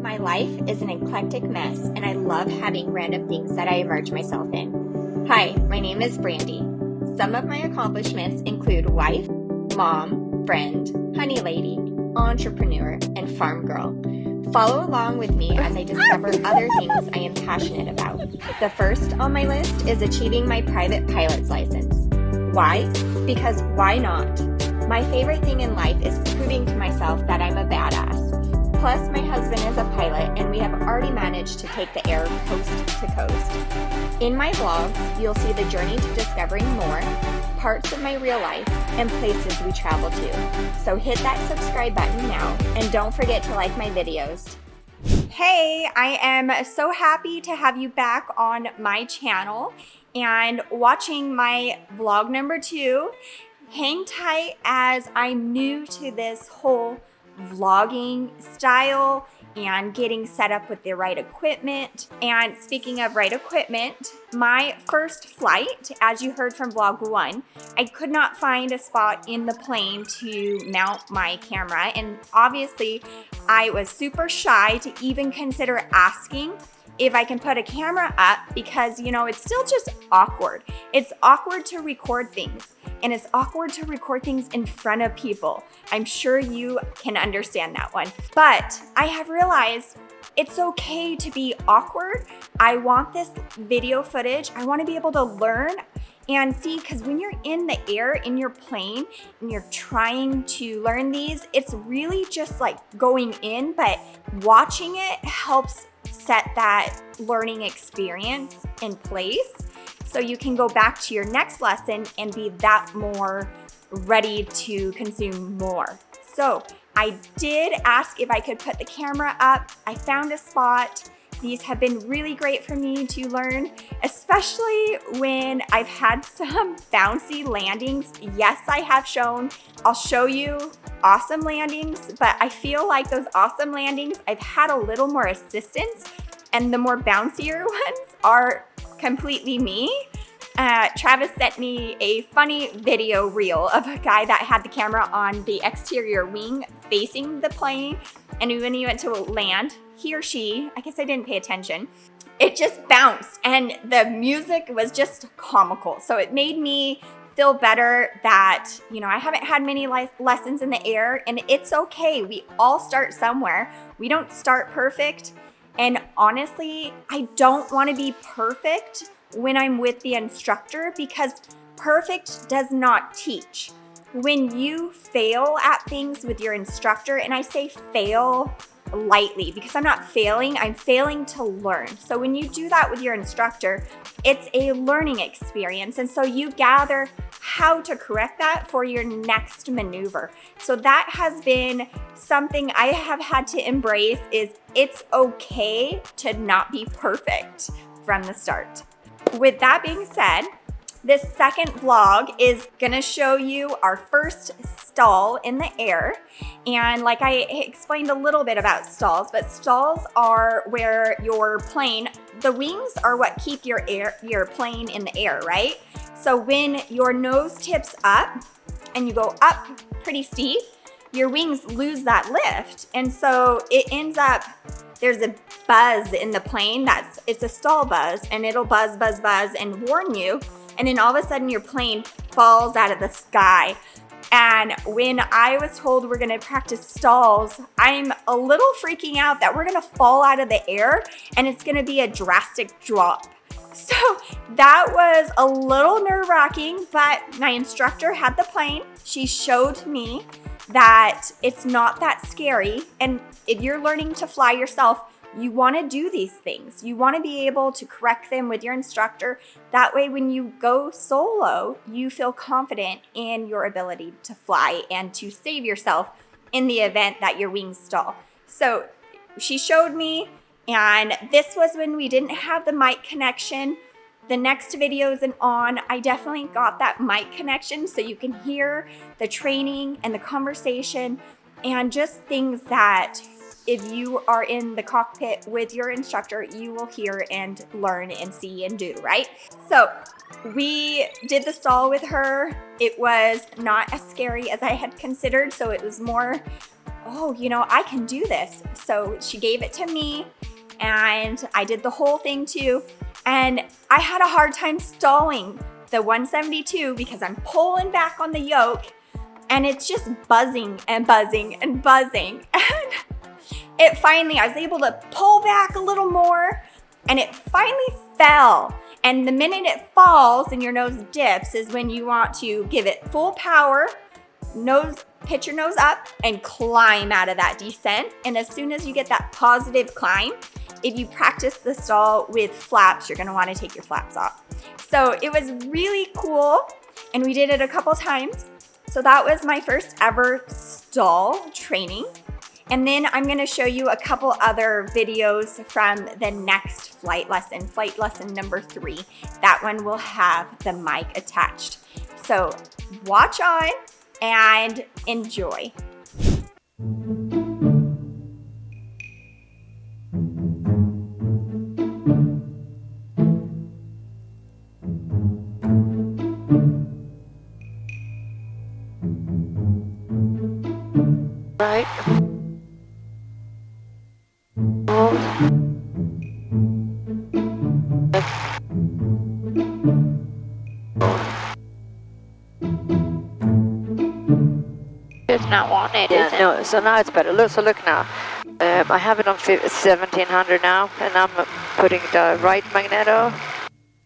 My life is an eclectic mess, and I love having random things that I immerse myself in. Hi, my name is Brandy. Some of my accomplishments include wife, mom, friend, honey lady, entrepreneur, and farm girl. Follow along with me as I discover other things I am passionate about. The first on my list is achieving my private pilot's license. Why? Because why not? My favorite thing in life is proving to myself that I'm a badass. Plus, my husband is a pilot, and we have already managed to take the air coast to coast. In my vlogs, you'll see the journey to discovering more, parts of my real life, and places we travel to. So hit that subscribe button now, and don't forget to like my videos. Hey, I am so happy to have you back on my channel and watching my vlog number 2. Hang tight as I'm new to this whole vlogging style and getting set up with the right equipment. And speaking of right equipment, my first flight, as you heard from vlog 1, I could not find a spot in the plane to mount my camera. And obviously I was super shy to even consider asking if I can put a camera up because, you know, it's still just awkward. It's awkward to record things, and it's awkward to record things in front of people. I'm sure you can understand that one. But I have realized it's okay to be awkward. I want this video footage. I want to be able to learn and see, because when you're in the air in your plane and you're trying to learn these, it's really just like going in, but watching it helps set that learning experience in place so you can go back to your next lesson and be that more ready to consume more. So I did ask if I could put the camera up. I found a spot. These have been really great for me to learn, especially when I've had some bouncy landings. Yes, I have shown. I'll show you awesome landings, but I feel like those awesome landings, I've had a little more assistance, and the more bouncier ones are completely me. Travis sent me a funny video reel of a guy that had the camera on the exterior wing facing the plane, and when he went to land, he or she, I guess I didn't pay attention, it just bounced, and the music was just comical. So it made me feel better that, you know, I haven't had many lessons in the air, and it's okay. We all start somewhere. We don't start perfect. And honestly, I don't want to be perfect when I'm with the instructor, because perfect does not teach. When you fail at things with your instructor, and I say fail lightly because I'm not failing, I'm failing to learn. So when you do that with your instructor, it's a learning experience. And so you gather how to correct that for your next maneuver. So that has been something I have had to embrace, is it's okay to not be perfect from the start. With that being said, this second vlog is gonna show you our first stall in the air. And like I explained a little bit about stalls, but stalls are where your plane, the wings are what keep your plane in the air, right? So when your nose tips up and you go up pretty steep, your wings lose that lift. And so it ends up, there's a buzz in the plane, it's a stall buzz, and it'll buzz, buzz, buzz and warn you. And then all of a sudden your plane falls out of the sky. And when I was told we're gonna practice stalls, I'm a little freaking out that we're gonna fall out of the air and it's gonna be a drastic drop. So that was a little nerve-wracking, but my instructor had the plane. She showed me that it's not that scary. And if you're learning to fly yourself, you want to do these things. You want to be able to correct them with your instructor. That way, when you go solo, you feel confident in your ability to fly and to save yourself in the event that your wings stall. So she showed me, and this was when we didn't have the mic connection. The next videos and on, I definitely got that mic connection so you can hear the training and the conversation and just things that if you are in the cockpit with your instructor, you will hear and learn and see and do, right? So we did the stall with her. It was not as scary as I had considered, so it was more oh, I can do this. So she gave it to me and I did the whole thing too. And I had a hard time stalling the 172 because I'm pulling back on the yoke and it's just buzzing and buzzing and buzzing. And I was able to pull back a little more and it finally fell. And the minute it falls and your nose dips is when you want to give it full power, pitch your nose up and climb out of that descent. And as soon as you get that positive climb, if you practice the stall with flaps, you're gonna wanna take your flaps off. So it was really cool and we did it a couple times. So that was my first ever stall training. And then I'm gonna show you a couple other videos from the next flight lesson number 3. That one will have the mic attached. So watch on and enjoy. Right. Does not want it, Yeah, is it? no, so now it's better. Look now. I have it on 1700 now, and I'm putting the right magneto,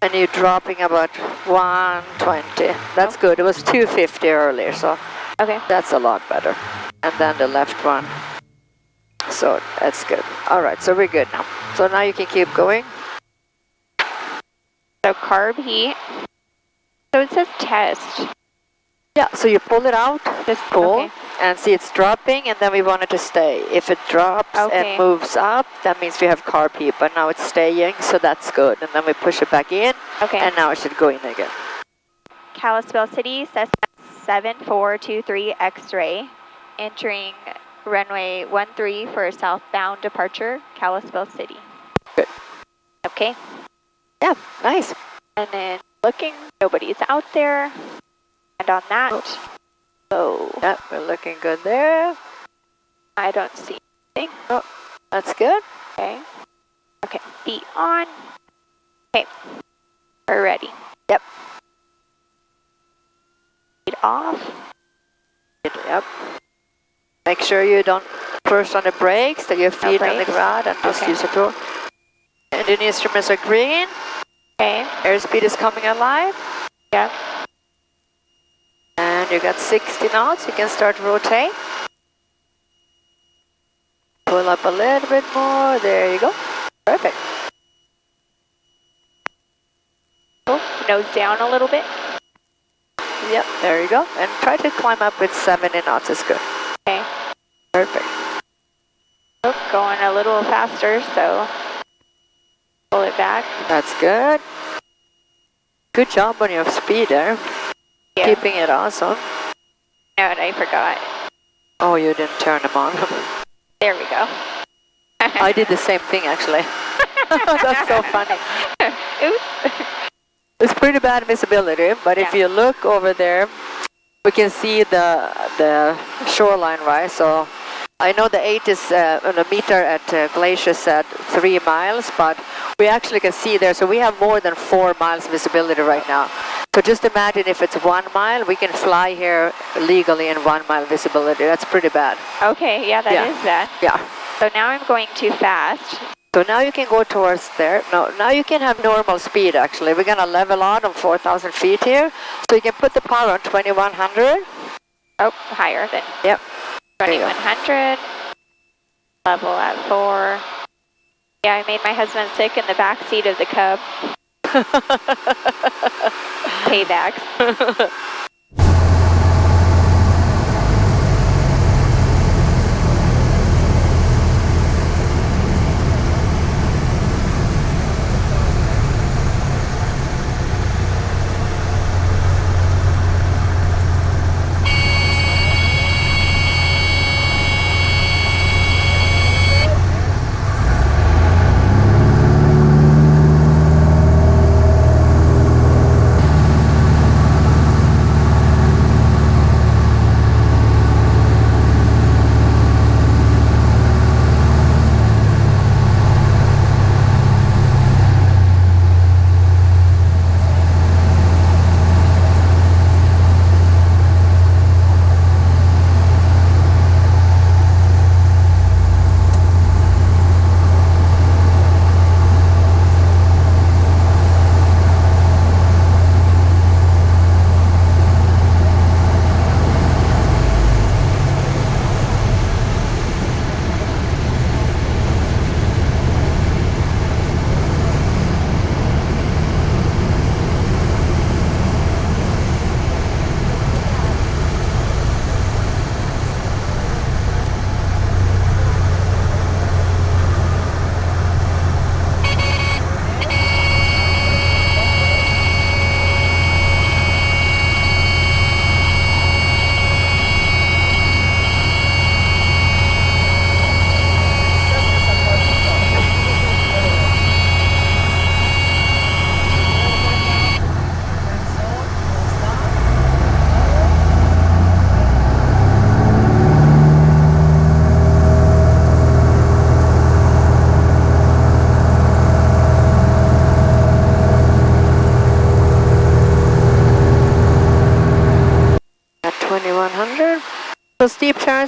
and you're dropping about 120. That's good. It was 250 earlier, so Okay. that's a lot better. And then the left one. So that's good. All right, so we're good now. So now you can keep going. So carb heat. So it says test. Yeah, so you pull it out, Just pull, okay. and see it's dropping, and then we want it to stay. If it drops Okay. and moves up, that means we have carb heat, but now it's staying, so that's good. And then we push it back in, Okay. and now it should go in again. Kalispell City, Cessna 7423 X-ray, entering runway 13 for southbound departure, Kalispell City. Good. Okay. Yeah, nice. And then looking, nobody's out there. And on that, so Yeah, we're looking good there. I don't see anything. Oh, that's good. Okay. Okay, feet on. Okay, we're ready. Yep. Feet off. Yep. Make sure you don't push on the brakes, that your feet on the brakes. ground, and just Okay. use the door. Engine instruments are green. Okay, Airspeed is coming alive. yeah. And you got 60 knots, you can start rotate. Pull up a little bit more, there you go. Perfect. Oh, nose down a little bit. Yep, there you go. And try to climb up with 70 knots is good. Okay. Perfect. Oh, going a little faster, so pull it back. That's good. Good job on your speed there. Yeah. Keeping it awesome. No, and I forgot. Oh, you didn't turn them on. There we go. I did the same thing actually. That's so funny. Oops. It's pretty bad visibility, but if Yeah. you look over there, we can see the shoreline, right? So I know the 8 is on a meter at Glacier said 3 miles, but we actually can see there. So we have more than 4 miles visibility right now. So just imagine if it's 1 mile, we can fly here legally in 1 mile visibility. That's pretty bad. Okay, yeah, that is that. Yeah. So now I'm going too fast. So now you can go towards there. No, now you can have normal speed actually. We're gonna level out on 4,000 feet here. So you can put the power on 2100. Oh, higher than Yep. There you go. 2100. Level at 4. Yeah, I made my husband sick in the back seat of the Cub. Paybacks.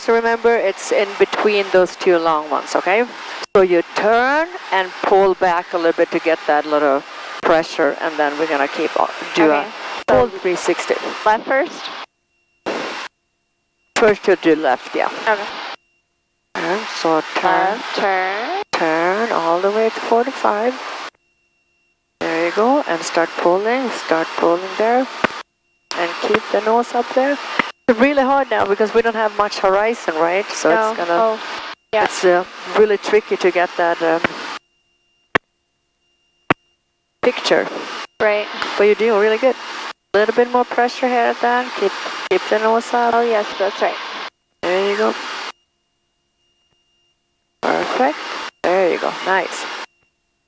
So remember, it's in between those two long ones, okay? So you turn and pull back a little bit to get that little pressure, and then we're gonna keep do a full 360. Left first? First you do left, yeah. Okay. And so turn, turn all the way to 45. There you go, and start pulling there, and keep the nose up there. It's really hard now because we don't have much horizon, right? So it's gonna, it's really tricky to get that picture. Right. But you're doing really good. A little bit more pressure here then. Keep the nose up. Oh yes, that's right. There you go. Perfect. There you go. Nice.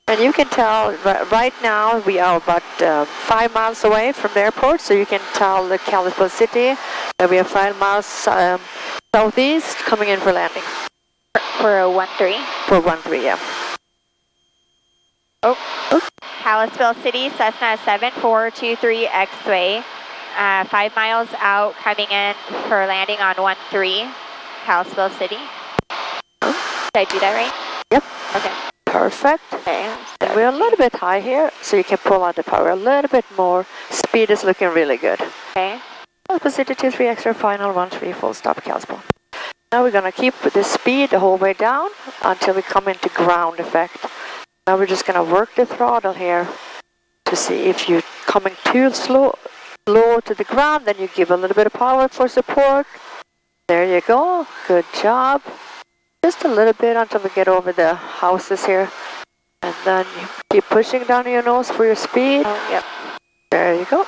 And you can tell right now we are about 5 miles away from the airport, so you can tell the Kalispell City that we are 5 miles southeast coming in for landing. For a 1-3? For 1-3, yeah. Oh. Kalispell City, Cessna 7423 X-Way. 5 miles out, coming in for landing on 1-3, Kalispell City. Did I do that right? Yep. Okay. Perfect. Okay. And we're a little bit high here, so you can pull out the power a little bit more. Speed is looking really good. Okay. Kalispell City 23 extra final 1-3 full stop Kalispell. Now we're gonna keep the speed the whole way down until we come into ground effect. Now we're just gonna work the throttle here to see if you're coming too slow to the ground, then you give a little bit of power for support. There you go. Good job. Just a little bit until we get over the houses here. And then you keep pushing down your nose for your speed. Oh, yep. There you go.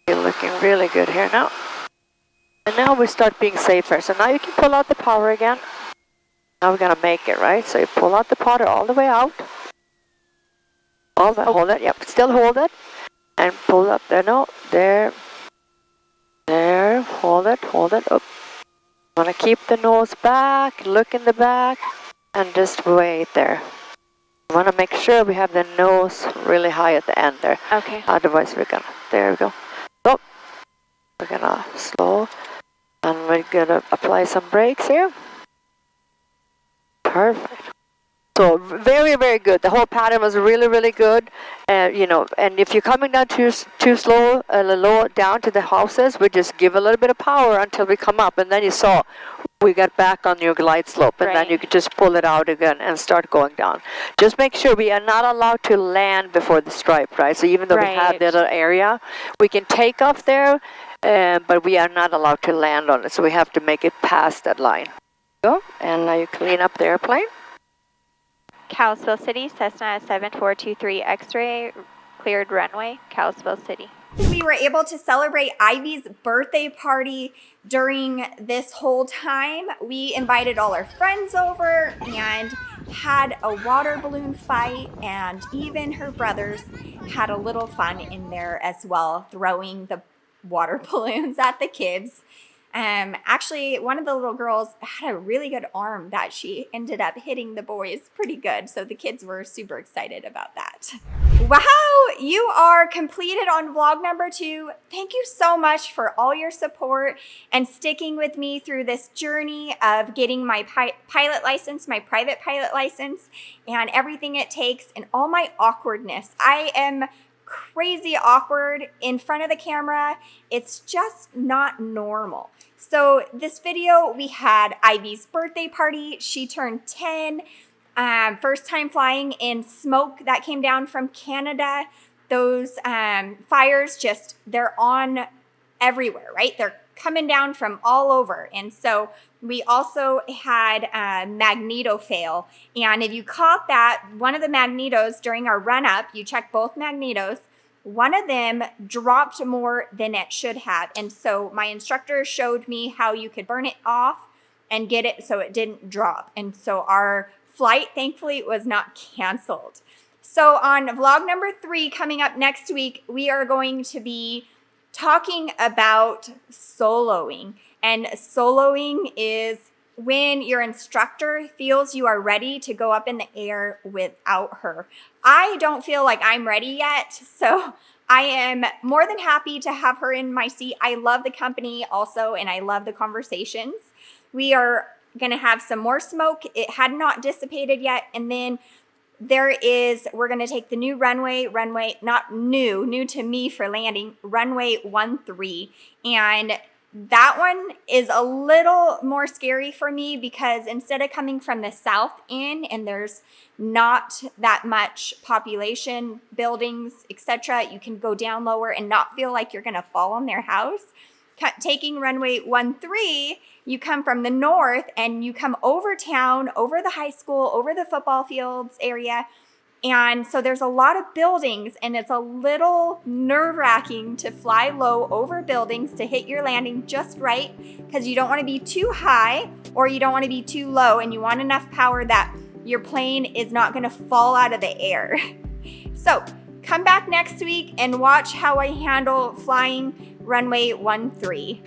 You're looking really good here now. And now we start being safer. So now you can pull out the power again. Now we're gonna make it, right? So you pull out the power all the way out. All the way, hold it, yep, still hold it. And pull up there, no, there, hold it, up. Want to keep the nose back, look in the back, and just wait there. You want to make sure we have the nose really high at the end there. Okay. Otherwise we're gonna, there we go. Oh, we're gonna slow, and we're gonna apply some brakes here. Perfect. So very, very good. The whole pattern was really, really good. You know, and if you're coming down too slow, low down to the houses, we just give a little bit of power until we come up. And then you saw we got back on your glide slope, and then you could just pull it out again and start going down. Just make sure we are not allowed to land before the stripe, right? So even though we have the other area, we can take off there, but we are not allowed to land on it. So we have to make it past that line. Go, and now you clean up the airplane. Kalispell City, Cessna 7423 X-Ray, cleared runway, Kalispell City. We were able to celebrate Ivy's birthday party during this whole time. We invited all our friends over and had a water balloon fight, and even her brothers had a little fun in there as well, throwing the water balloons at the kids. Actually, one of the little girls had a really good arm that she ended up hitting the boys pretty good. So the kids were super excited about that. Wow, you are completed on vlog number 2. Thank you so much for all your support and sticking with me through this journey of getting my pilot license, my private pilot license, and everything it takes and all my awkwardness. I am crazy awkward in front of the camera. It's just not normal. So this video, we had Ivy's birthday party. She turned 10. First time flying in smoke that came down from Canada. Those fires just, they're on everywhere, right? They're coming down from all over. And so we also had a magneto fail. And if you caught that, one of the magnetos during our run up, you check both magnetos, one of them dropped more than it should have. And so my instructor showed me how you could burn it off and get it so it didn't drop. And so our flight, thankfully, was not canceled. So on vlog number 3 coming up next week, we are going to be talking about soloing. And soloing is when your instructor feels you are ready to go up in the air without her. I don't feel like I'm ready yet, so I am more than happy to have her in my seat. I love the company also, and I love the conversations. We are going to have some more smoke. It had not dissipated yet, and then we're going to take the new runway, not new to me for landing, runway 13. And that one is a little more scary for me because instead of coming from the south in and there's not that much population, buildings, etc., you can go down lower and not feel like you're going to fall on their house. Taking runway 13, you come from the north and you come over town, over the high school, over the football fields area. And so there's a lot of buildings and it's a little nerve-wracking to fly low over buildings to hit your landing just right because you don't want to be too high or you don't want to be too low, and you want enough power that your plane is not going to fall out of the air. So come back next week and watch how I handle flying runway 13.